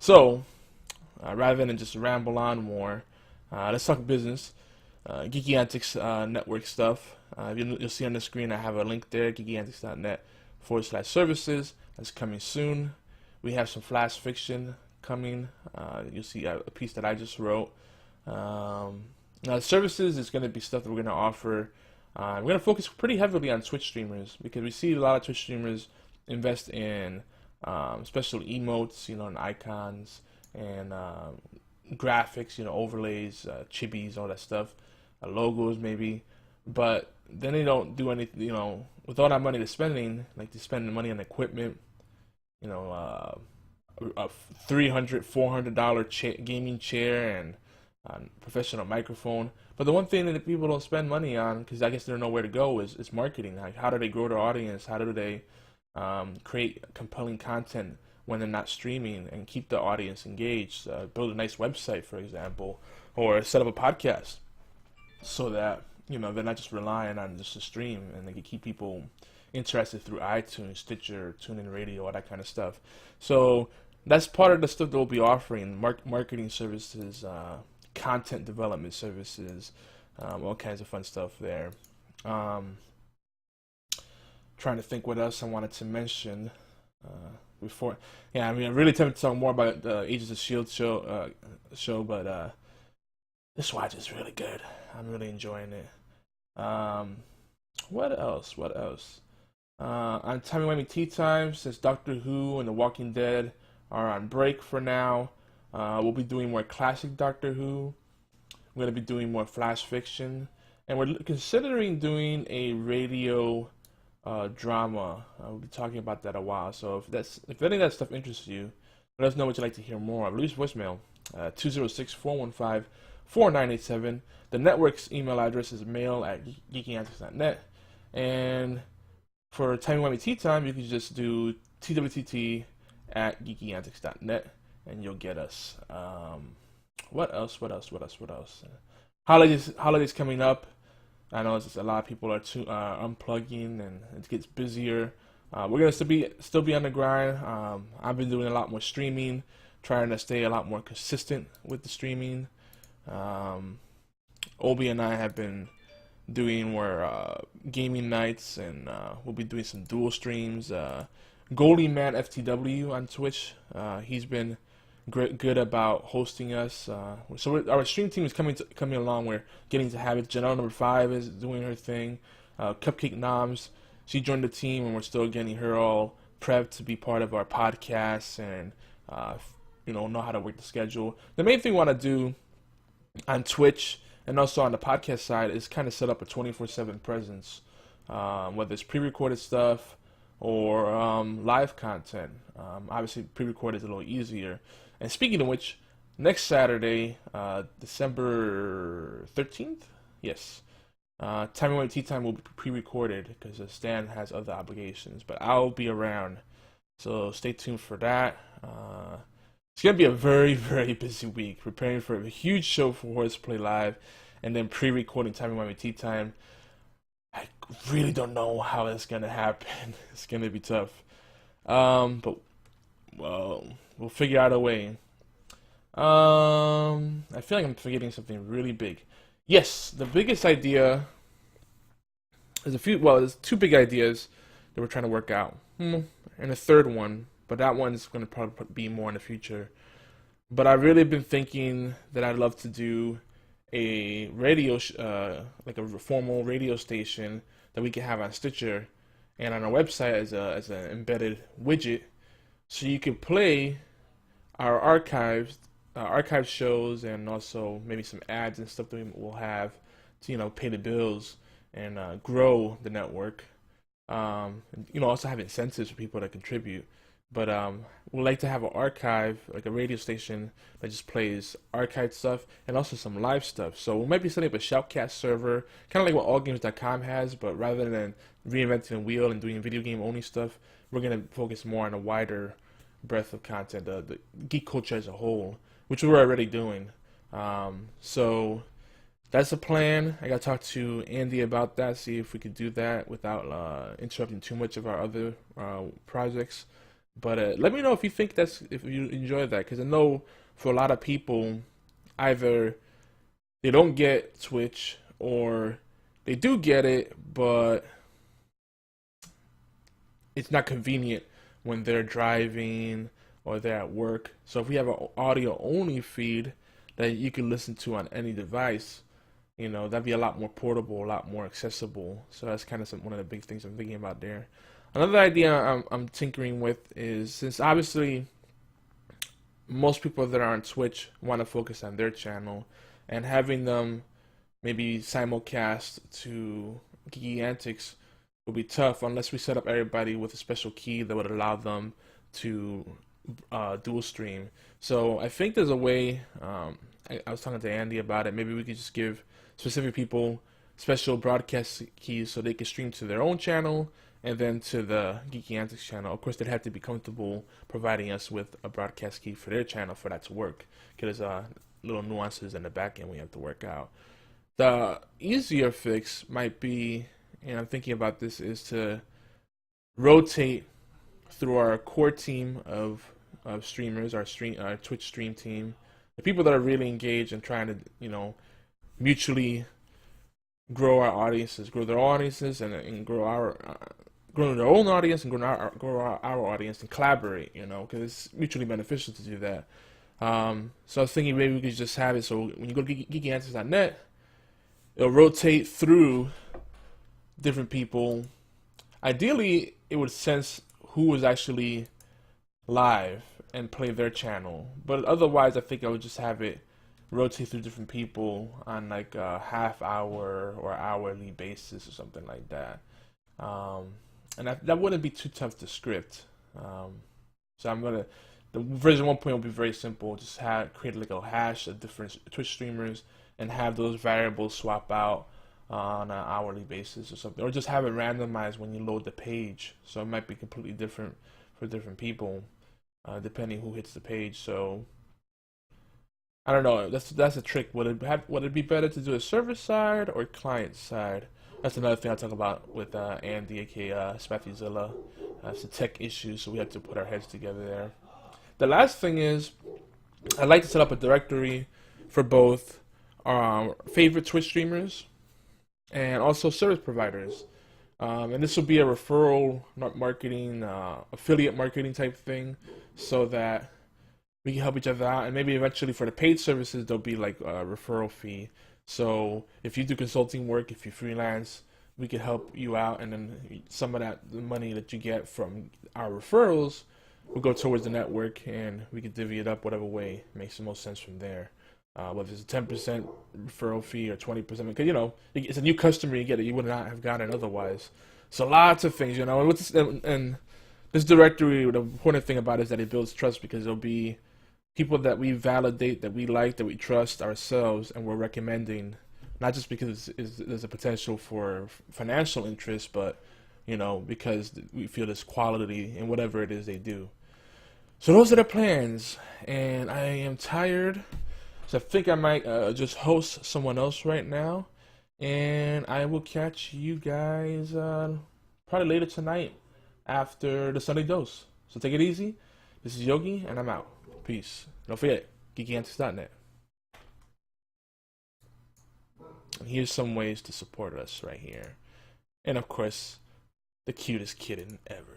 So, rather than just ramble on more, let's talk business. GeekyAntics network stuff. You'll see on the screen I have a link there, geekyantics.net/services. That's coming soon. We have some flash fiction coming. You'll see a piece that I just wrote. Now, services is going to be stuff that we're going to offer. We're going to focus pretty heavily on Twitch streamers because we see a lot of Twitch streamers invest in special emotes, and icons and graphics, overlays, chibis, all that stuff, logos maybe. But then they don't do anything, with all that money they're spending, like they spend money on equipment, a $300-$400 gaming chair and professional microphone. But the one thing that people don't spend money on, because I guess they don't know where to go, is marketing. Like, how do they grow their audience? How do they create compelling content when they're not streaming and keep the audience engaged? Build a nice website, for example, or set up a podcast so that they're not just relying on just a stream, and they can keep people interested through iTunes, Stitcher, TuneIn Radio, all that kind of stuff. So that's part of the stuff that we'll be offering: marketing services, content development services, all kinds of fun stuff there. Trying to think what else I wanted to mention before. Yeah, I mean, I'm really tempted to talk more about the Agents of Shield show, but this watch is really good. I'm really enjoying it. What else? On Timey-wimey Tea Time, since Doctor Who and The Walking Dead are on break for now, we'll be doing more classic Doctor Who. We're going to be doing more flash fiction, and we're considering doing a radio drama. We'll be talking about that a while. So if any of that stuff interests you, let us know what you'd like to hear more of. Leave voicemail 206-415-4987. The network's email address is mail@geekyantics.net. And for Timey-wimey Tea Time, you can just do twtt@geekyantics.net, and you'll get us. What else? Holidays coming up. I know a lot of people are unplugging, and it gets busier. We're gonna still be on the grind. I've been doing a lot more streaming, trying to stay a lot more consistent with the streaming. Obi and I have been doing more gaming nights, and we'll be doing some dual streams. Goldie Man FTW on Twitch. He's been good about hosting us. So our stream team is coming along. We're getting to have it. Janelle number 5 is doing her thing. Cupcake Noms, she joined the team, and we're still getting her all prepped to be part of our podcast and know how to work the schedule. The main thing we want to do on Twitch and also on the podcast side is kind of set up a 24/7 presence, whether it's pre-recorded stuff or live content. Obviously, pre-recorded is a little easier. And speaking of which, next Saturday, December 13th, yes, Timey-wimey Tea Time will be pre-recorded because Stan has other obligations, but I'll be around, so stay tuned for that. It's going to be a very, very busy week, preparing for a huge show for Horseplay Live, and then pre-recording Timey-wimey Tea Time. I really don't know how that's going to happen. It's going to be tough. But, well, we'll figure out a way. I feel like I'm forgetting something really big. Yes, the biggest idea is there's 2 big ideas that we're trying to work out. And a third one, but that one's going to probably be more in the future. But I've really been thinking that I'd love to do a radio, like a formal radio station that we can have on Stitcher and on our website as an embedded widget, so you can play our archive shows, and also maybe some ads and stuff that we'll have to pay the bills and grow the network. Also have incentives for people to contribute. But we'd like to have an archive, like a radio station that just plays archived stuff and also some live stuff. So we might be setting up a Shoutcast server, kind of like what AllGames.com has, but rather than reinventing the wheel and doing video game only stuff, we're going to focus more on a wider breadth of content, the geek culture as a whole, which we're already doing. So that's the plan. I got to talk to Andy about that, see if we could do that without interrupting too much of our other projects. But let me know if you think if you enjoy that, because I know for a lot of people, either they don't get Twitch or they do get it, but it's not convenient when they're driving or they're at work. So if we have an audio only feed that you can listen to on any device, that'd be a lot more portable, a lot more accessible. So that's kind of one of the big things I'm thinking about there. Another idea I'm tinkering with is, since obviously most people that are on Twitch want to focus on their channel, and having them maybe simulcast to GeekyAntics will be tough unless we set up everybody with a special key that would allow them to dual stream. So I think there's a way. I was talking to Andy about it. Maybe we could just give specific people special broadcast keys so they can stream to their own channel and then to the GeekyAntics channel. Of course, they'd have to be comfortable providing us with a broadcast key for their channel for that to work, because there's little nuances in the back end we have to work out. The easier fix might be, and I'm thinking about this, is to rotate through our core team of streamers, our Twitch stream team, the people that are really engaged and trying to, mutually grow our audiences, grow their audiences, and grow their own audience and grow our audience and collaborate, because it's mutually beneficial to do that. So I was thinking maybe we could just have it so when you go to GeekyAntics.net, it'll rotate through different people. Ideally, it would sense who was actually live and play their channel. But otherwise, I think I would just have it rotate through different people on like a half hour or hourly basis or something like that. And that wouldn't be too tough to script. So the version 1.0 will be very simple. Just create like a hash of different Twitch streamers and have those variables swap out on an hourly basis or something, or just have it randomized when you load the page. So it might be completely different for different people, depending who hits the page. So I don't know. That's a trick. Would it be better to do a server side or client side? That's another thing I'll talk about with Andy, aka Spathizilla. It's a tech issue, so we have to put our heads together there. The last thing is, I'd like to set up a directory for both our favorite Twitch streamers and also service providers. And this will be a referral marketing, affiliate marketing type thing, so that we can help each other out. And maybe eventually for the paid services, there'll be like a referral fee. So if you do consulting work, if you freelance, we can help you out, and then some of the money that you get from our referrals will go towards the network, and we can divvy it up whatever way makes the most sense from there. Whether it's a 10% referral fee or 20%, because it's a new customer you get that you would not have gotten otherwise. So lots of things, and this directory, the important thing about it is that it builds trust, because there'll be people that we validate, that we like, that we trust ourselves, and we're recommending, not just because there's a potential for financial interest, but because we feel this quality in whatever it is they do. So those are the plans, and I am tired, so I think I might just host someone else right now, and I will catch you guys probably later tonight after the Sunday dose. So take it easy. This is Yogi, and I'm out. Peace. Don't forget, GeekyAntics.net. And here's some ways to support us right here. And of course, the cutest kitten ever.